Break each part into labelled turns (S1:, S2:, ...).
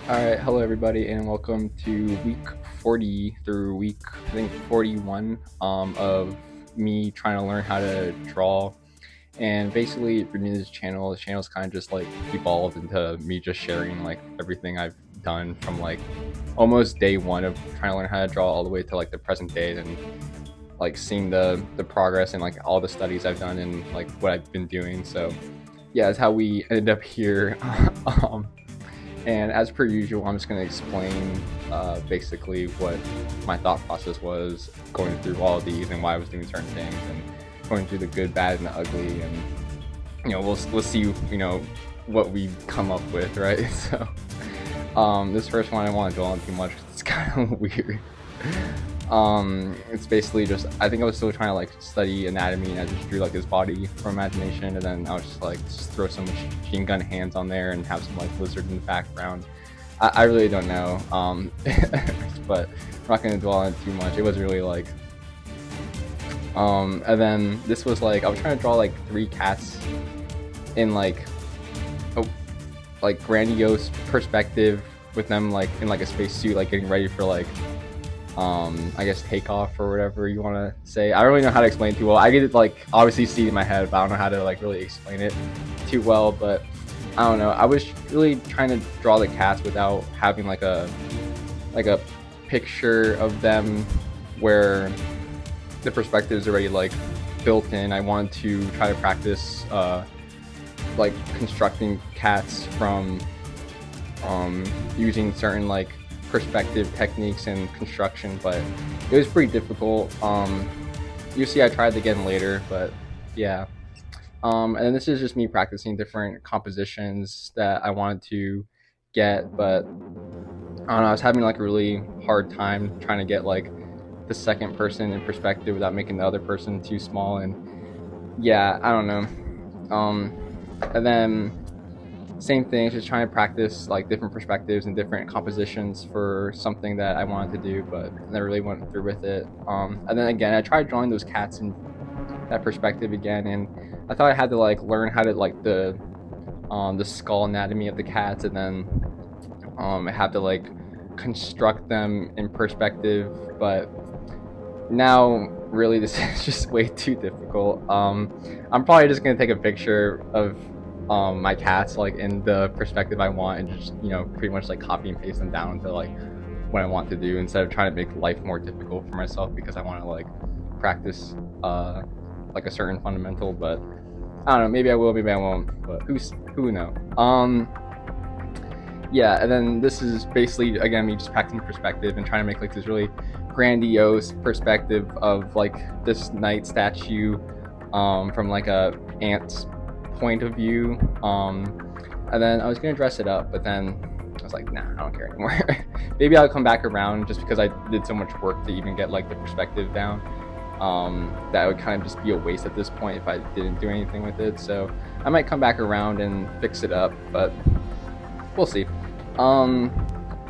S1: All right, hello everybody, and welcome to week 40 through week I think 41 of me trying to learn how to draw. And basically, if you're new to this channel, the channel's kind of just like evolved into me just sharing like everything I've done from like almost day one of trying to learn how to draw all the way to like the present day, and like seeing the progress and like all the studies I've done and like what I've been doing. So yeah, that's how we ended up here. um, and as per usual, I'm just going to explain basically what my thought process was going through all of these and why I was doing certain things and going through the good, bad, and the ugly. And, we'll see, what we come up with, right? So this first one I don't want to dwell on too much because it's kind of weird. It's basically just, I think I was still trying to like study anatomy, and I just drew like his body from imagination, and then I was just like just throw some machine gun hands on there and have some like lizard in the background. I really don't know, but I'm not gonna dwell on it too much. It was really like and then this was like I was trying to draw like three cats in like a like grandiose perspective, with them like in like a spacesuit, like getting ready for like I guess takeoff or whatever you want to say. I don't really know how to explain it too well. I get it like obviously see it in my head, but I don't know how to like really explain it too well. But I don't know, I was really trying to draw the cats without having like a picture of them where the perspective is already like built in. I wanted to try to practice like constructing cats from using certain like perspective techniques and construction, but it was pretty difficult. You see, I tried again later, but yeah. And then this is just me practicing different compositions that I wanted to get, but I don't know, I was having like a really hard time trying to get like the second person in perspective without making the other person too small. And yeah, I don't know. And then same thing, just trying to practice like different perspectives and different compositions for something that I wanted to do, but never really went through with it. And then again, I tried drawing those cats in that perspective again, and I thought I had to like learn how to like the skull anatomy of the cats, and then I have to like construct them in perspective. But now really this is just way too difficult. I'm probably just gonna take a picture of my cats like in the perspective I want, and just pretty much like copy and paste them down to like what I want to do, instead of trying to make life more difficult for myself because I want to like practice like a certain fundamental. But I don't know, maybe I will, maybe I won't, but who knows. Yeah, and then this is basically again me just practicing perspective and trying to make like this really grandiose perspective of like this knight statue from like a ant's point of view. And then I was gonna dress it up, but then I was like, nah, I don't care anymore. Maybe I'll come back around, just because I did so much work to even get like the perspective down. That would kind of just be a waste at this point if I didn't do anything with it. So I might come back around and fix it up, but we'll see. Um,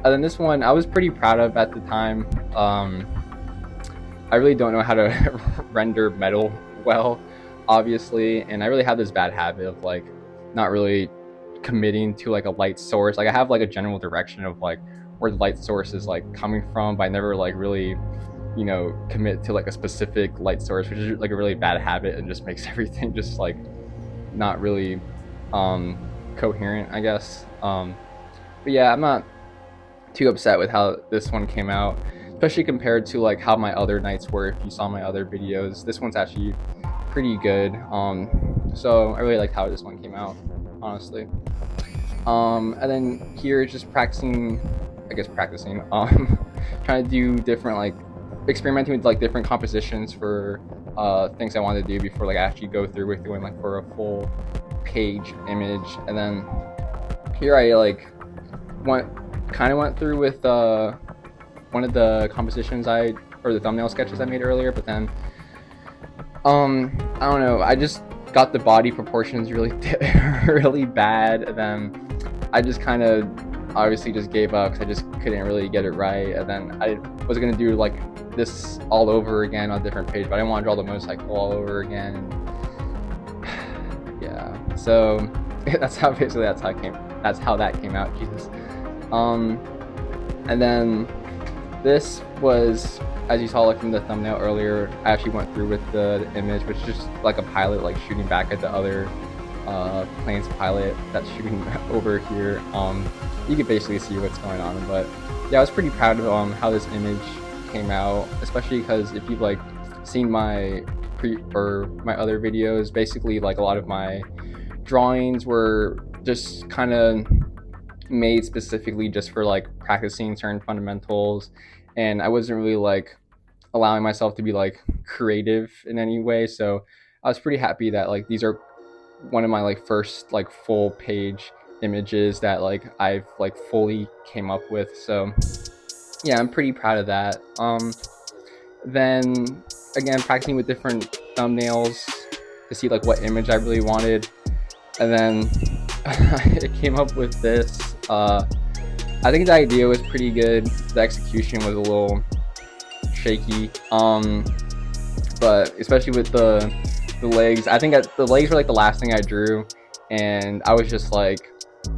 S1: and then this one I was pretty proud of at the time. I really don't know how to render metal well, obviously, and I really have this bad habit of like not really committing to like a light source. Like I have like a general direction of like where the light source is like coming from, but I never like really commit to like a specific light source, which is like a really bad habit and just makes everything just like not really um coherent, I guess. But yeah, I'm not too upset with how this one came out, especially compared to like how my other nights were. If you saw my other videos, this one's actually pretty good. So I really liked how this one came out, honestly. And then here, just practicing, I guess practicing, trying to do different like experimenting with like different compositions for things I want to do before like I actually go through with doing like for a full page image. And then here I like went through with one of the compositions or the thumbnail sketches I made earlier, but then I don't know, I just got the body proportions really really bad, and then I just kind of obviously just gave up because I just couldn't really get it right. And then I was gonna do like this all over again on a different page, but I didn't want to draw the motorcycle all over again. Yeah, so that's how that came out. Jesus. Um, and then this was, as you saw like from the thumbnail earlier, I actually went through with the image, which is just like a pilot like shooting back at the other plane's pilot that's shooting over here. You can basically see what's going on, but yeah, I was pretty proud of how this image came out, especially because if you've like seen my my other videos, basically like a lot of my drawings were just kind of made specifically just for like practicing certain fundamentals, and I wasn't really like allowing myself to be like creative in any way. So I was pretty happy that like these are one of my like first like full page images that like I've like fully came up with. So yeah, I'm pretty proud of that. Then again, practicing with different thumbnails to see like what image I really wanted, and then it came up with this. I think the idea was pretty good. The execution was a little shaky. But especially with the legs, I think the legs were like the last thing I drew, and I was just like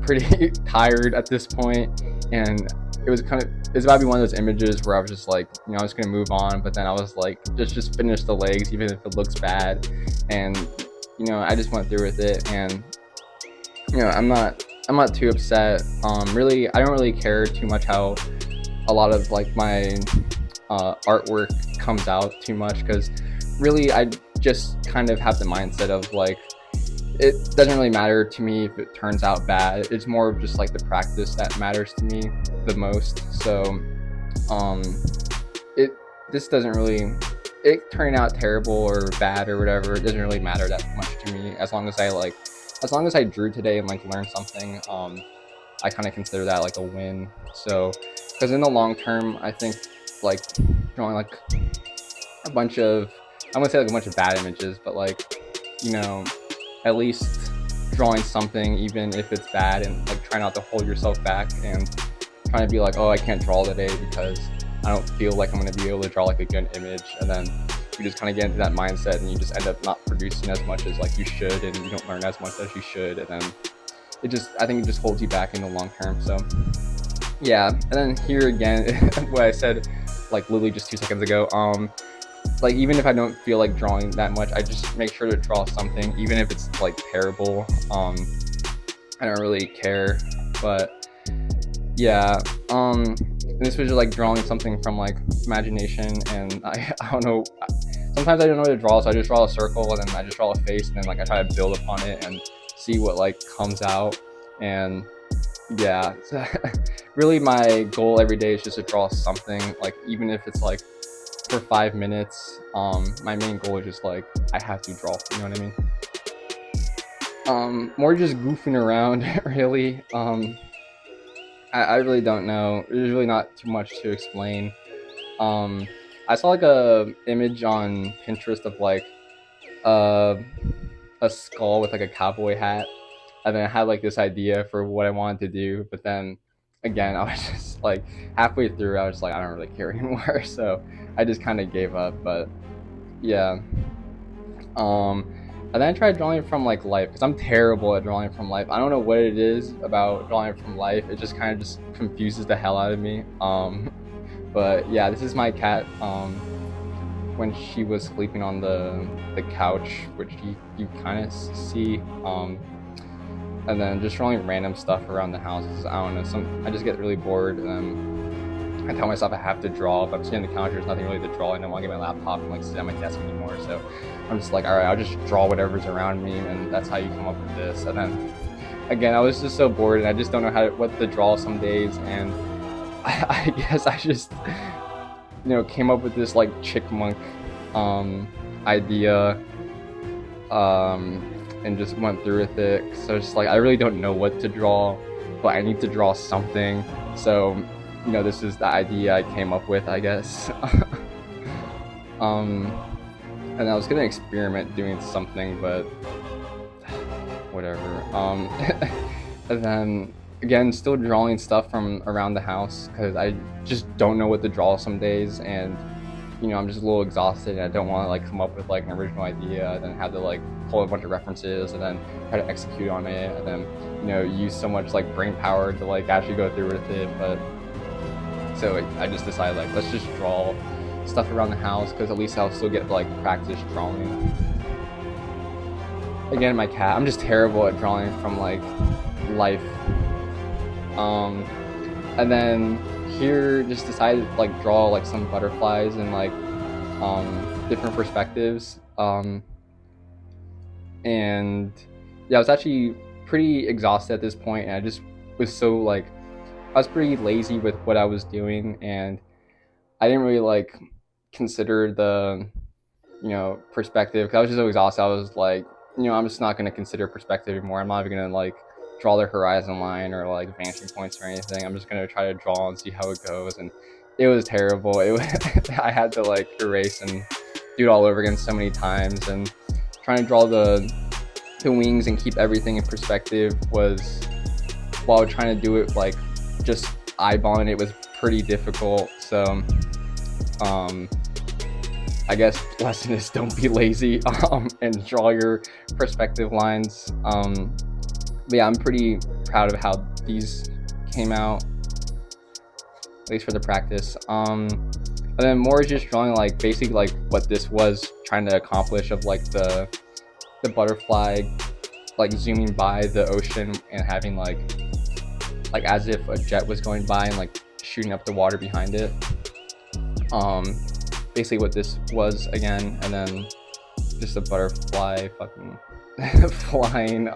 S1: pretty tired at this point, and it was about to be one of those images where I was just like, I was gonna move on, but then I was like, just finish the legs even if it looks bad, and I just went through with it, and I'm not too upset. Really, I don't really care too much how a lot of like my artwork comes out too much, because really I just kind of have the mindset of like, it doesn't really matter to me if it turns out bad. It's more of just like the practice that matters to me the most. So this doesn't really, it turning out terrible or bad or whatever, it doesn't really matter that much to me, as long as I drew today and like learned something. I kind of consider that like a win. So because in the long term, I think like drawing like a bunch of, I wouldn't say like a bunch of bad images, but like, at least drawing something, even if it's bad, and like try not to hold yourself back and trying to be like, oh, I can't draw today because I don't feel like I'm going to be able to draw like a good image. And then you just kind of get into that mindset, and you just end up not producing as much as like you should, and you don't learn as much as you should. And then I think it just holds you back in the long term. So yeah. And then here again, what I said like literally just 2 seconds ago, like even if I don't feel like drawing that much, I just make sure to draw something, even if it's like terrible. I don't really care. But yeah, this was just like drawing something from like imagination, and I don't know, sometimes I don't know what to draw, so I just draw a circle, and then I just draw a face, and then like I try to build upon it and see what like comes out. And yeah, really my goal every day is just to draw something, like even if it's like for 5 minutes. My main goal is just like, I have to draw, you know what I mean? More just goofing around really. I really don't know, there's really not too much to explain. I saw like a image on Pinterest of like uh, a skull with like a cowboy hat, and then I had like this idea for what I wanted to do, but then again, I was just like halfway through, I was like, I don't really care anymore, so I just kind of gave up. But yeah, and then I tried drawing from like life, because I'm terrible at drawing from life. I don't know what it is about drawing from life, it just kind of just confuses the hell out of me. But yeah, this is my cat when she was sleeping on the couch, which you kind of see. And then just drawing random stuff around the house. I don't know, I just get really bored, and I tell myself I have to draw, but I'm sitting on the couch, there's nothing really to draw. I don't want to get my laptop and like sit at my desk anymore, so I'm just like, all right, I'll just draw whatever's around me, and that's how you come up with this. And then again, I was just so bored, and I just don't know what to draw some days, and I guess I just came up with this like chickmunk idea, and just went through with it. So it's just like, I really don't know what to draw, but I need to draw something. So this is the idea I came up with, I guess. And I was gonna experiment doing something, but whatever. And then again, still drawing stuff from around the house, because I just don't know what to draw some days, and I'm just a little exhausted and I don't want to like come up with like an original idea and then have to like pull a bunch of references and then try to execute on it and then use so much like brain power to like actually go through with it. But so I just decided like let's just draw stuff around the house because at least I'll still get like practice drawing. Again, my cat, I'm just terrible at drawing from like life. And then here just decided to like draw like some butterflies and like different perspectives. And yeah, I was actually pretty exhausted at this point, and I just was so like I was pretty lazy with what I was doing, and I didn't really like consider the perspective because I was just so exhausted. I was like, I'm just not gonna consider perspective anymore. I'm not even gonna like draw the horizon line or like vanishing points or anything. I'm just gonna try to draw and see how it goes, and it was terrible. It was I had to like erase and do it all over again so many times, and trying to draw the wings and keep everything in perspective was, while trying to do it like just eyeballing it, was pretty difficult. So I guess lesson is don't be lazy and draw your perspective lines. But yeah, I'm pretty proud of how these came out, at least for the practice. And then more is just drawing like basically like what this was trying to accomplish, of like the butterfly like zooming by the ocean and having like as if a jet was going by and like shooting up the water behind it. Basically what this was again, and then just a butterfly fucking flying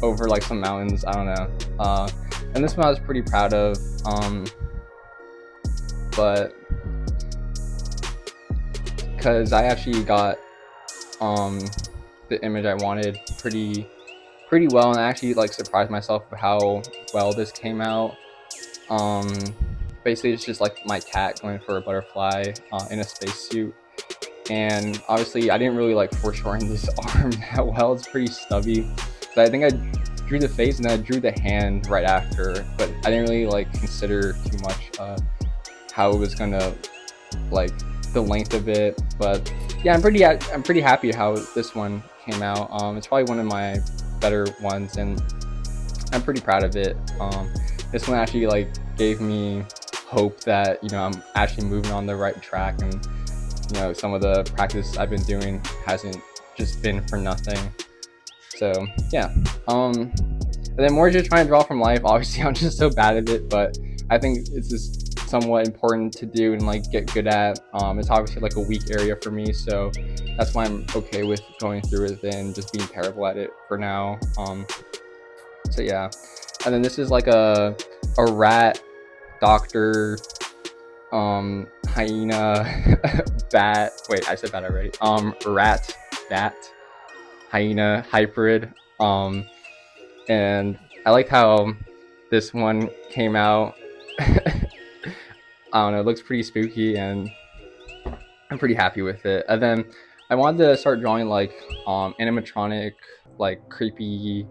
S1: over like some mountains. I don't know. And this one I was pretty proud of. But because I actually got the image I wanted pretty well, and I actually like surprised myself with how well this came out. Basically it's just like my cat going for a butterfly in a spacesuit, and obviously I didn't really like foreshorten this arm that well. It's pretty stubby, but I think I drew the face and then I drew the hand right after, but I didn't really like consider too much how it was gonna like the length of it. But yeah, I'm pretty happy how this one came out. It's probably one of my better ones, and I'm pretty proud of it. This one actually like gave me hope that I'm actually moving on the right track, and some of the practice I've been doing hasn't just been for nothing. So yeah, and then more just trying to draw from life. Obviously I'm just so bad at it, but I think it's just somewhat important to do and like get good at. It's obviously like a weak area for me, so that's why I'm okay with going through it and just being terrible at it for now. So yeah, and then this is like a rat doctor hyena bat, wait, I said bat already, rat bat hyena hybrid. And I liked how this one came out. I don't know, it looks pretty spooky and I'm pretty happy with it. And then I wanted to start drawing like animatronic, like creepy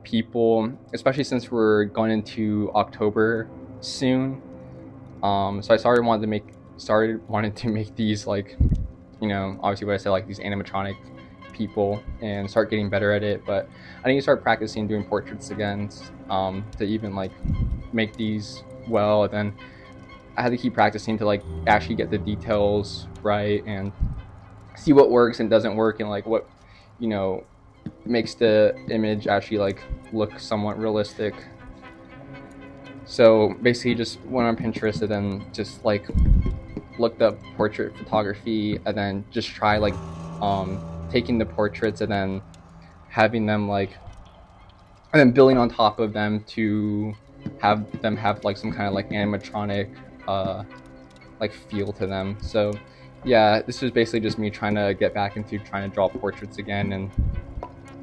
S1: people, especially since we're going into October soon. So I started wanting to make these like, obviously what I said, like these animatronic people, and start getting better at it. But I need to start practicing doing portraits again, to even like make these well. And then I had to keep practicing to like actually get the details right and see what works and doesn't work, and like what makes the image actually like look somewhat realistic. So basically just went on Pinterest and then just like looked up portrait photography, and then just try like taking the portraits and then having them like, and then building on top of them to have them have like some kind of like animatronic like feel to them. So yeah, this was basically just me trying to get back into trying to draw portraits again and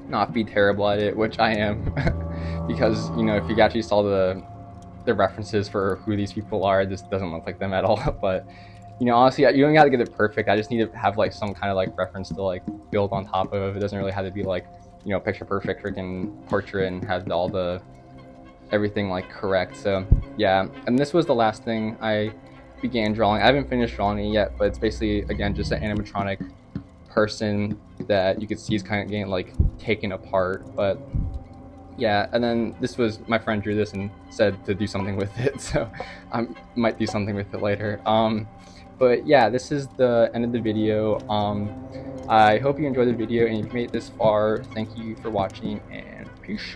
S1: not be terrible at it, which I am. Because if you actually saw the references for who these people are, this doesn't look like them at all. But honestly, you don't gotta get it perfect. I just need to have like some kind of like reference to like build on top of. It doesn't really have to be like picture perfect freaking portrait and have all the everything like correct. So yeah, and this was the last thing I began drawing. I haven't finished drawing it yet, but it's basically, again, just an animatronic person that you could see is kind of getting like taken apart. But yeah, and then this was, my friend drew this and said to do something with it, so I might do something with it later. But yeah, this is the end of the video. I hope you enjoyed the video, and if you made it this far, thank you for watching, and peace.